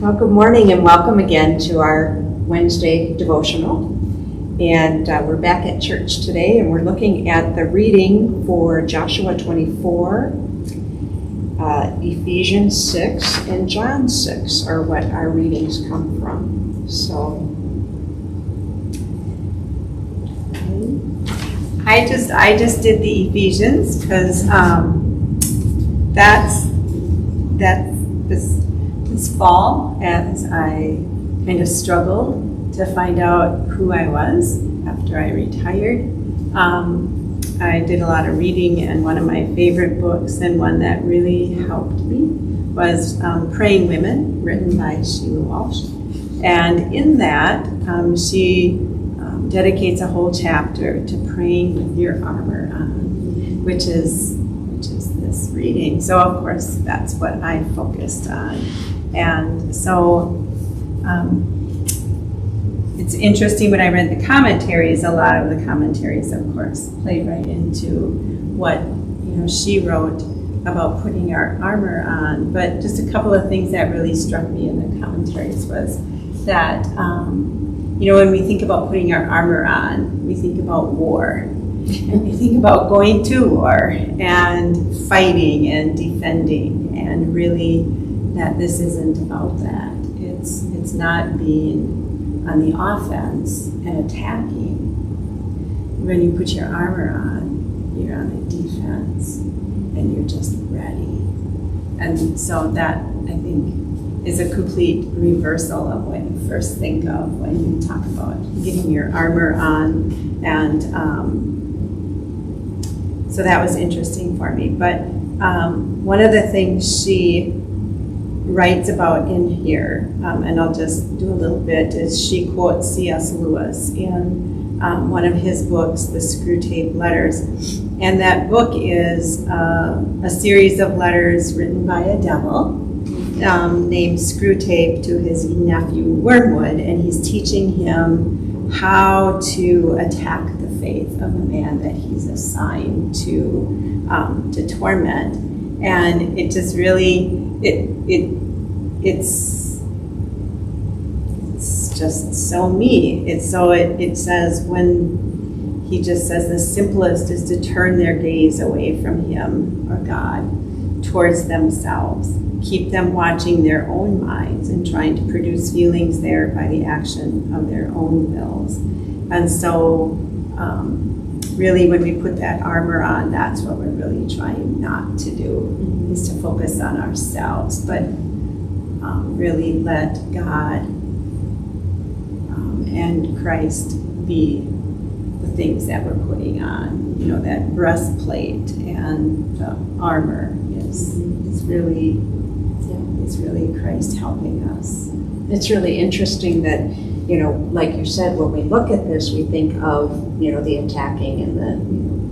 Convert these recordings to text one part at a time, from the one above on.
Well, good morning and welcome again to our Wednesday devotional. And we're back at church today and we're looking at the reading for Joshua 24, Ephesians 6, and John 6 are what our readings come from. So, I just did the Ephesians because that's this fall, as I kind of struggled to find out who I was after I retired. I did a lot of reading, and one of my favorite books and one that really helped me was Praying Women, written by Sheila Walsh. And in that, she dedicates a whole chapter to praying with your armor on, which is this reading. So of course that's what I focused on. And so it's interesting when I read the commentaries, a lot of the commentaries of course played right into what she wrote about putting our armor on. But just a couple of things that really struck me in the commentaries was that when we think about putting our armor on, we think about war. And we think about going to war and fighting and defending, and really that this isn't about that. It's not being on the offense and attacking. When you put your armor on, you're on the defense and you're just ready. And so that, I think, is a complete reversal of what you first think of when you talk about getting your armor on. And so that was interesting for me. But one of the things she writes about in here, and I'll just do a little bit, is she quotes C.S. Lewis in one of his books, The Screwtape Letters. And that book is a series of letters written by a devil named Screwtape to his nephew Wormwood, and he's teaching him how to attack the faith of the man that he's assigned to torment. And it just really it's just so me. It says, when he just says the simplest is to turn their gaze away from him or God towards themselves. Keep them watching their own minds and trying to produce feelings there by the action of their own wills. And so really when we put that armor on, that's what we're really trying not to do, is to focus on ourselves, but really let God and Christ be the things that we're putting on. That breastplate and the armor is really Christ helping us. it's really interesting that, like you said, when we look at this, we think of, the attacking and the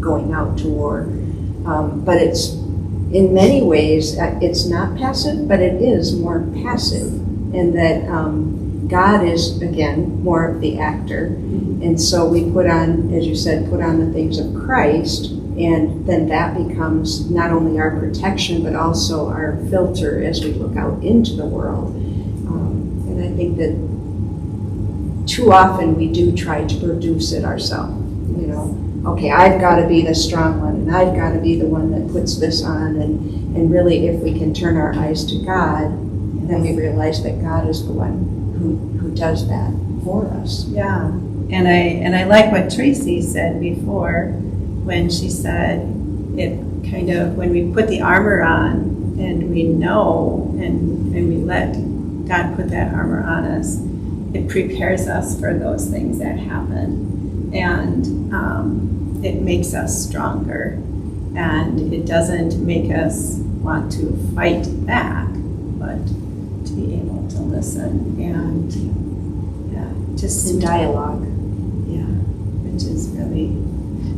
going out to war. But it's, in many ways, it's not passive, but it is more passive in that God is, again, more of the actor. And so we put on, as you said, put on the things of Christ, and then that becomes not only our protection, but also our filter as we look out into the world. And I think that too often we do try to produce it ourselves. Okay, I've got to be the strong one, and I've got to be the one that puts this on. And really, if we can turn our eyes to God, then we realize that God is the one who does that for us. Yeah, and I like what Tracy said before when she said it kind of, when we put the armor on and we know and we let God put that armor on us, it prepares us for those things that happen, and it makes us stronger, and it doesn't make us want to fight back, but to be able to listen and just In dialogue. which is really,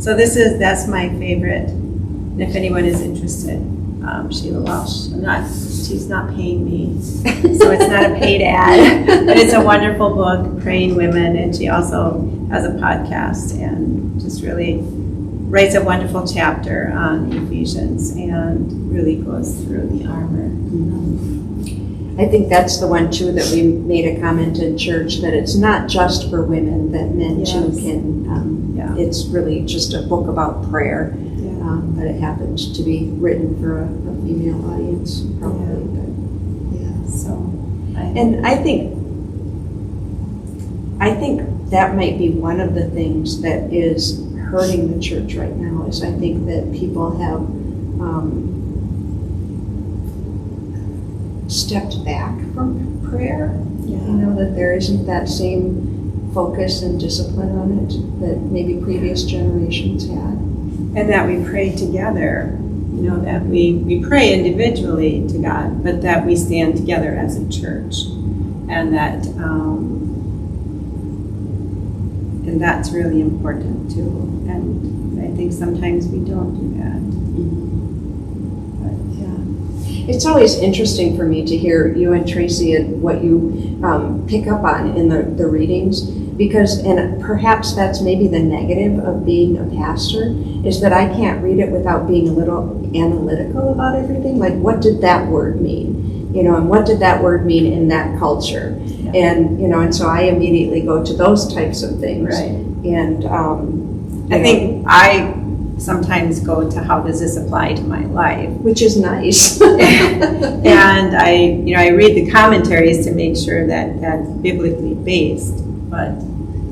so that's my favorite. And if anyone is interested, Sheila Walsh, she's not paying me, so it's not a paid ad, but it's a wonderful book, Praying Women, and she also has a podcast and just really writes a wonderful chapter on Ephesians and really goes through the armor. I think that's the one too that we made a comment in church, that it's not just for women, that men too Yes. can, Yeah. it's really just a book about prayer, Yeah. but it happens to be written for a female audience probably. But, yeah. So, And I think that might be one of the things that is hurting the church right now, is I think that people have stepped back from prayer. yeah. You know, that there isn't that same focus and discipline on it that maybe previous generations had. And that we pray together, you know, that we pray individually to God, but that we stand together as a church. And that, and that's really important too. And I think sometimes we don't do that. But yeah. It's always interesting for me to hear you and Tracy and what you pick up on in the readings, because, and perhaps that's maybe the negative of being a pastor, is that I can't read it without being a little analytical about everything. Like, what did that word mean? You know, and what did that word mean in that culture? Yeah. And, you know, and so I immediately go to those types of things. Right. And I think I sometimes go to, how does this apply to my life? which is nice. And I read the commentaries to make sure that that's biblically based, but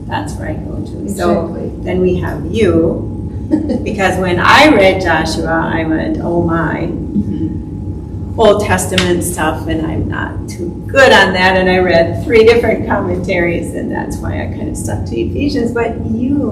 that's where I go to. So Exactly. then we have you, because when I read Joshua, I went, oh my, Old Testament stuff, and I'm not too good on that, and I read 3 different commentaries, and that's why I kind of stuck to Ephesians. But you,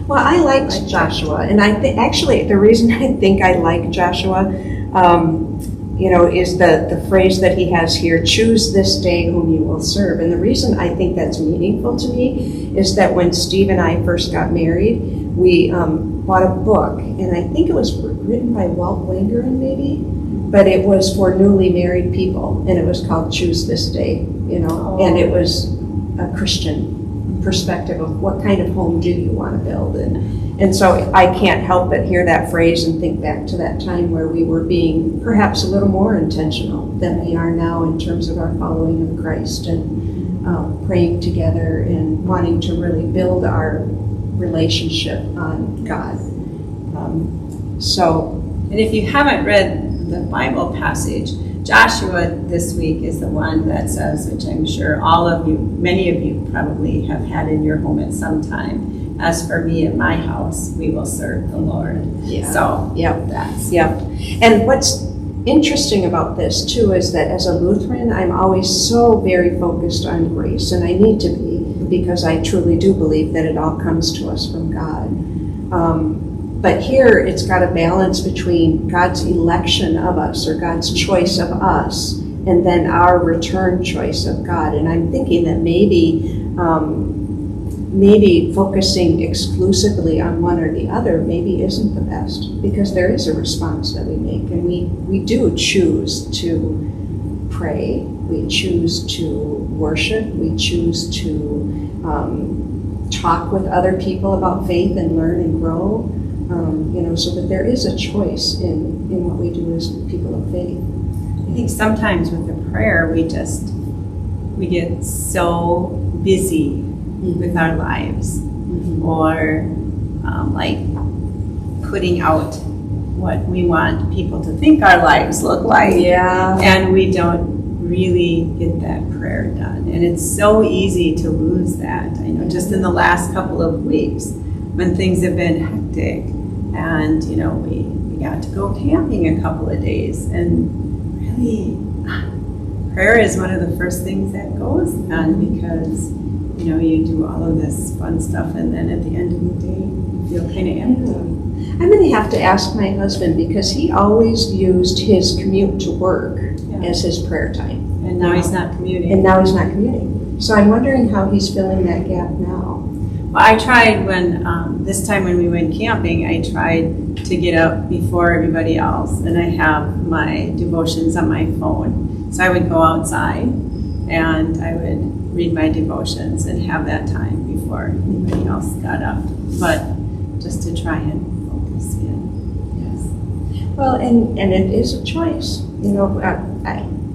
Well, I liked Joshua, and I think actually the reason I think I like Joshua, you know, is the phrase that he has here: "Choose this day whom you will serve." And the reason I think that's meaningful to me is that when Steve and I first got married, we bought a book, and I think it was written by Walt Wangerin, maybe, but it was for newly married people, and it was called "Choose This Day," you know, and it was a Christian perspective of what kind of home do you want to build. And so I can't help but hear that phrase and think back to that time where we were being perhaps a little more intentional than we are now in terms of our following of Christ, and praying together and wanting to really build our relationship on God. and if you haven't read the Bible passage, Joshua this week is the one that says, which I'm sure all of you, many of you probably have had in your home at some time, "As for me and my house, we will serve the Lord." Yeah. So Yep. that's, Yep. And what's interesting about this too is that as a Lutheran, I'm always so very focused on grace, and I need to be, because I truly do believe that it all comes to us from God. But here it's got a balance between God's election of us, or God's choice of us, and then our return choice of God. And I'm thinking that maybe focusing exclusively on one or the other maybe isn't the best, because there is a response that we make, and we do choose to pray, we choose to worship, we choose to talk with other people about faith and learn and grow, you know, so that there is a choice in what we do as people of faith. I think sometimes with the prayer, we get so busy with our lives, or like putting out what we want people to think our lives look like. Yeah. And we don't really get that prayer done. And it's so easy to lose that. I know just in the last couple of weeks when things have been hectic, and you know, we got to go camping a couple of days, and really prayer is one of the first things that goes on, because you know, you do all of this fun stuff, and then at the end of the day, you feel kind of empty. I'm going to have to ask my husband, because he always used his commute to work as his prayer time. And now he's not commuting. And now he's not commuting. So I'm wondering how he's filling that gap now. Well, I tried when, this time when we went camping, I tried to get up before everybody else, and I have my devotions on my phone. So I would go outside, and I would read my devotions and have that time before anybody else got up. But just to try and focus in. Yes. Well, and it is a choice. You know,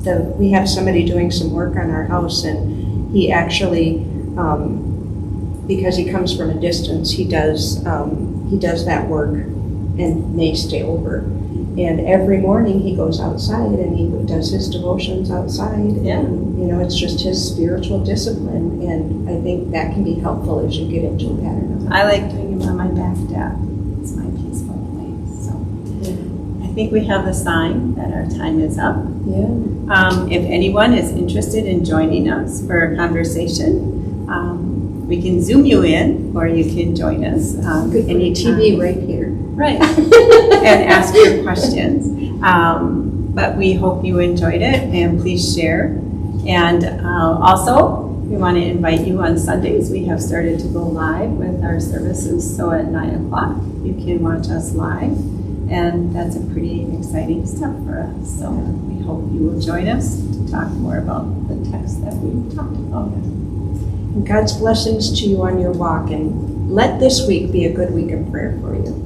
we have somebody doing some work on our house, and he actually, because he comes from a distance, he does that work and may stay over. And every morning he goes outside and he does his devotions outside. Yeah. And, you know, it's just his spiritual discipline. And I think that can be helpful as you get into a pattern of it. I like doing them on my back deck. It's my peaceful place. So I think we have the sign that our time is up. Yeah. If anyone is interested in joining us for a conversation, we can Zoom you in, or you can join us Good for anytime. TV right here. Right. And ask your questions. But we hope you enjoyed it, and please share. And also, we want to invite you on Sundays. We have started to go live with our services. So at 9 o'clock, you can watch us live. And that's a pretty exciting step for us. So we hope you will join us to talk more about the text that we talked about. And God's blessings to you on your walk. And let this week be a good week of prayer for you.